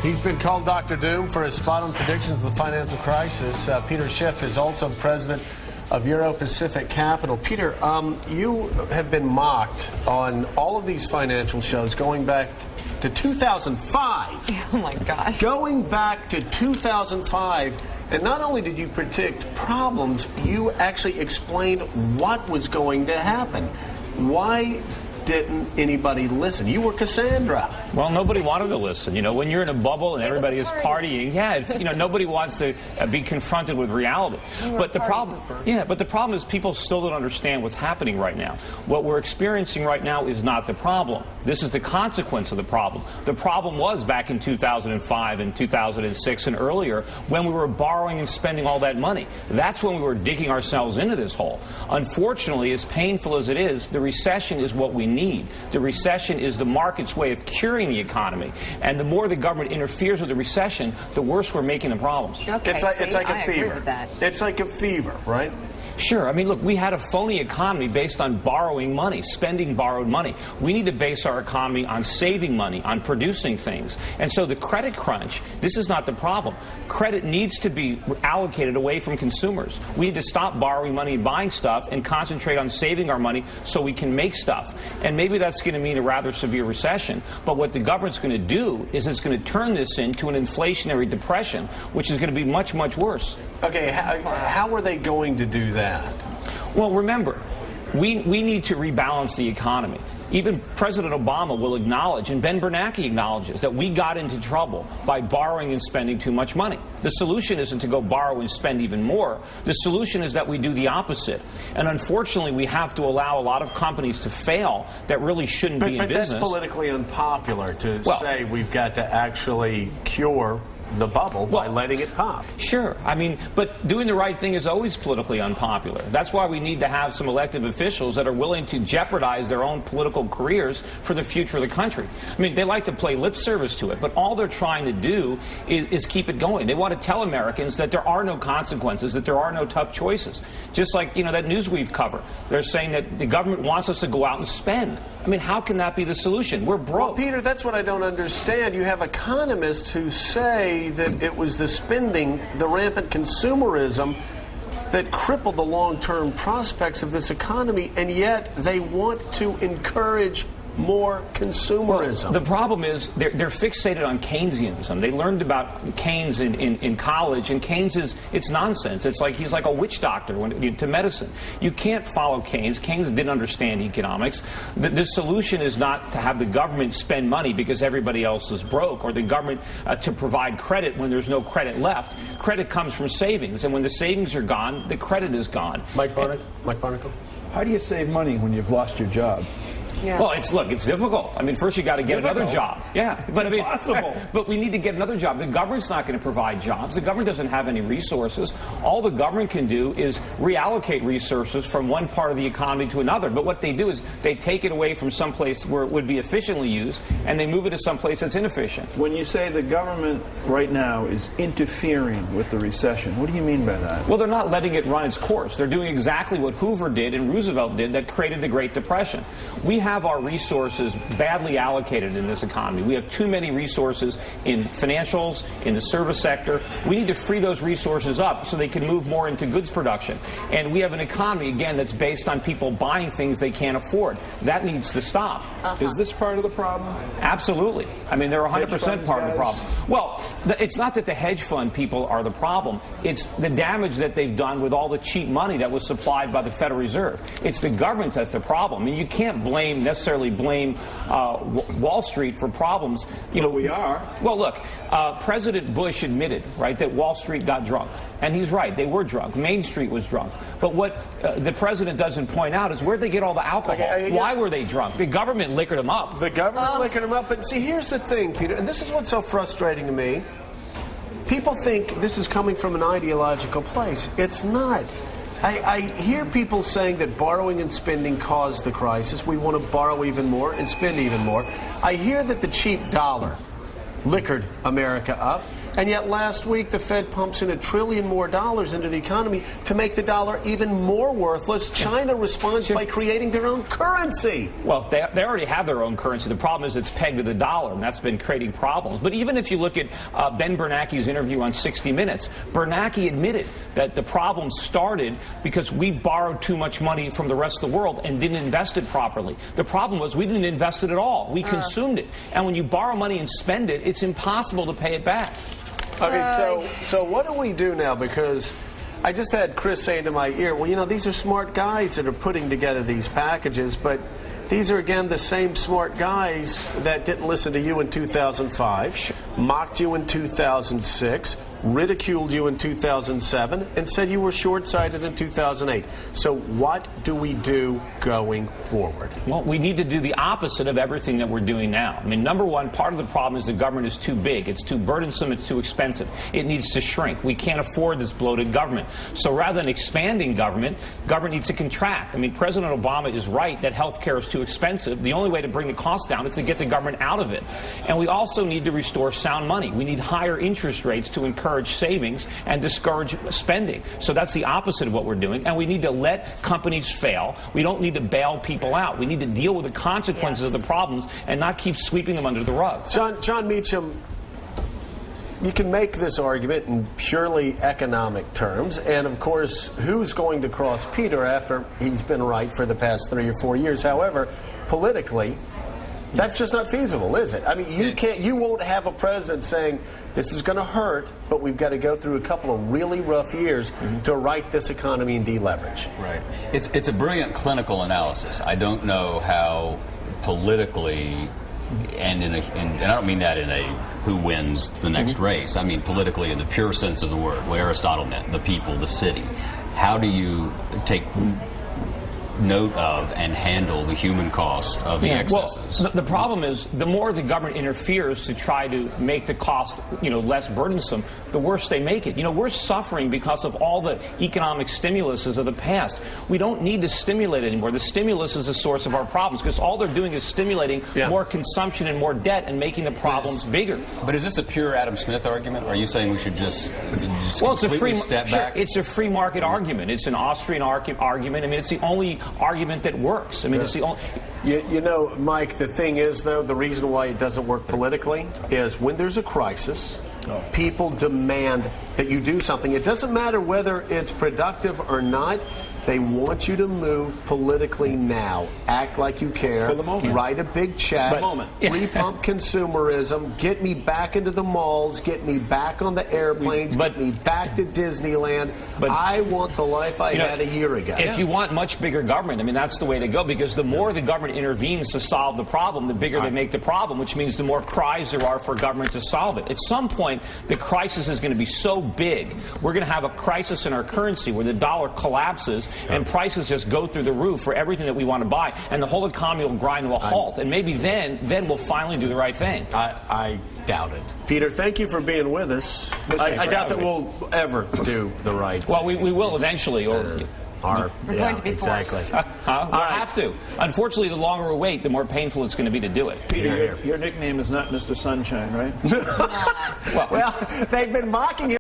He's been called Dr. Doom for his spot-on predictions of the financial crisis. Peter Schiff is also president of Euro-Pacific Capital. Peter, you have been mocked on all of these financial shows going back to 2005. Oh, my gosh. Going back to 2005, and not only did you predict problems, you actually explained what was going to happen. Why didn't anybody listen? You were Cassandra. Well, nobody wanted to listen. You know, when you're in a bubble and everybody is partying, you know, nobody wants to be confronted with reality. But the problem is people still don't understand what's happening right now. What we're experiencing right now is not the problem. This is the consequence of the problem. The problem was back in 2005 and 2006 and earlier when we were borrowing and spending all that money. That's when we were digging ourselves into this hole. Unfortunately, as painful as it is, the recession is what we need. The recession is the market's way of curing the economy, and the more the government interferes with the recession, the worse we're making the problems. Okay, it's like a fever. Agree with that. It's like a fever, right? Sure. I mean, look, we had a phony economy based on borrowing money, spending borrowed money. We need to base our economy on saving money, on producing things. And so the credit crunch, this is not the problem. Credit needs to be allocated away from consumers. We need to stop borrowing money and buying stuff and concentrate on saving our money so we can make stuff. And maybe that's going to mean a rather severe recession. But what the government's going to do is it's going to turn this into an inflationary depression, which is going to be much, much worse. Okay, how are they going to do that? Well, remember, we need to rebalance the economy. Even President Obama will acknowledge, and Ben Bernanke acknowledges, that we got into trouble by borrowing and spending too much money. The solution isn't to go borrow and spend even more. The solution is that we do the opposite. And unfortunately, we have to allow a lot of companies to fail that really shouldn't be in business. But that's politically unpopular to say we've got to actually cure the bubble by letting it pop. Sure. I mean, but doing the right thing is always politically unpopular. That's why we need to have some elected officials that are willing to jeopardize their own political careers for the future of the country. I mean, they like to play lip service to it, but all they're trying to do is keep it going. They want to tell Americans that there are no consequences, that there are no tough choices. Just like, you know, that news we've covered. They're saying that the government wants us to go out and spend. I mean, how can that be the solution? We're broke. Well, Peter, that's what I don't understand. You have economists who say that it was the spending, the rampant consumerism that crippled the long-term prospects of this economy, and yet they want to encourage more consumerism. Well, the problem is they're fixated on Keynesianism. They learned about Keynes in college, and Keynes it's nonsense. It's like he's like a witch doctor to medicine. You can't follow Keynes. Keynes didn't understand economics. The solution is not to have the government spend money because everybody else is broke, or the government to provide credit when there's no credit left. Credit comes from savings, and when the savings are gone, the credit is gone. Mike Barnacle? How do you save money when you've lost your job? Yeah. Well, it's difficult. I mean, first you got to get another job. Yeah, but I mean, but we need to get another job. The government's not going to provide jobs. The government doesn't have any resources. All the government can do is reallocate resources from one part of the economy to another. But what they do is they take it away from some place where it would be efficiently used, and they move it to some place that's inefficient. When you say the government right now is interfering with the recession, what do you mean by that? Well, they're not letting it run its course. They're doing exactly what Hoover did and Roosevelt did that created the Great Depression. We have our resources badly allocated in this economy. We have too many resources in financials, in the service sector. We need to free those resources up so they can move more into goods production. And we have an economy, again, that's based on people buying things they can't afford. That needs to stop. Is this part of the problem? Absolutely. I mean, they're 100% part of the problem. Well, it's not that the hedge fund people are the problem. It's the damage that they've done with all the cheap money that was supplied by the Federal Reserve. It's the government that's the problem. I mean, you can't necessarily blame Wall Street for problems. You know, we are. Well, look, President Bush admitted, right, that Wall Street got drunk. And he's right, they were drunk. Main Street was drunk. But what the president doesn't point out is where'd they get all the alcohol? Why were they drunk? The government liquored them up. The government liquored them up. But see, here's the thing, Peter, and this is what's so frustrating to me. People think this is coming from an ideological place. It's not. I hear people saying that borrowing and spending caused the crisis. We want to borrow even more and spend even more. I hear that the cheap dollar liquored America up. And yet last week the Fed pumps in $1 trillion more into the economy to make the dollar even more worthless. China responds by creating their own currency. Well, they already have their own currency. The problem is it's pegged to the dollar, and that's been creating problems. But even if you look at Ben Bernanke's interview on 60 Minutes, Bernanke admitted that the problem started because we borrowed too much money from the rest of the world and didn't invest it properly. The problem was we didn't invest it at all. We consumed it. And when you borrow money and spend it, it's impossible to pay it back. Okay, so what do we do now? Because I just had Chris saying to my ear, well, you know, these are smart guys that are putting together these packages, but these are, again, the same smart guys that didn't listen to you in 2005, mocked you in 2006, ridiculed you in 2007, and said you were short-sighted in 2008. So what do we do going forward? Well, we need to do the opposite of everything that we're doing now. I mean, number one, part of the problem is the government is too big. It's too burdensome. It's too expensive. It needs to shrink. We can't afford this bloated government. So rather than expanding government needs to contract. I mean, President Obama is right that health care is too expensive. The only way to bring the cost down is to get the government out of it. And we also need to restore sound money. We need higher interest rates to encourage savings and discourage spending. So that's the opposite of what we're doing. And we need to let companies fail. We don't need to bail people out. We need to deal with the consequences of the problems and not keep sweeping them under the rug. John Meacham, you can make this argument in purely economic terms, and of course, who's going to cross Peter after he's been right for the past 3 or 4 years? However, politically, that's just not feasible, is it? I mean, you won't have a president saying, this is going to hurt, but we've got to go through a couple of really rough years to right this economy and deleverage. Right. It's a brilliant clinical analysis. I don't know how politically, and I don't mean that in a who wins the next race. I mean politically in the pure sense of the word, what Aristotle meant, the people, the city. How do you take note of and handle the human cost of the excesses? Well, the problem is the more the government interferes to try to make the cost, less burdensome, the worse they make it. We're suffering because of all the economic stimuluses of the past. We don't need to stimulate anymore. The stimulus is the source of our problems because all they're doing is stimulating more consumption and more debt and making the problems bigger. But is this a pure Adam Smith argument? Or are you saying we should just well, it's a free step back? It's a free market argument. It's an Austrian argument. I mean, it's the only argument that works. I mean, it's the only... Mike, the thing is, though, the reason why it doesn't work politically is when there's a crisis, people demand that you do something. It doesn't matter whether it's productive or not. They want you to move politically now. Act like you care. For the moment. Write a big check. Repump consumerism. Get me back into the malls. Get me back on the airplanes. Get me back to Disneyland. I want the life I had a year ago. If you want much bigger government, I mean, that's the way to go, because the more the government intervenes to solve the problem, the bigger they make the problem, which means the more cries there are for government to solve it. At some point, the crisis is going to be so big, we're going to have a crisis in our currency where the dollar collapses and prices just go through the roof for everything that we want to buy, and the whole economy will grind to a halt. And maybe then we'll finally do the right thing. I doubt it. Peter, thank you for being with us. I doubt that we'll ever do the right thing. Well, we will eventually. We're going to be forced. We'll have to. Unfortunately, the longer we wait, the more painful it's going to be to do it. Peter, your nickname is not Mr. Sunshine, right? Well, they've been mocking you.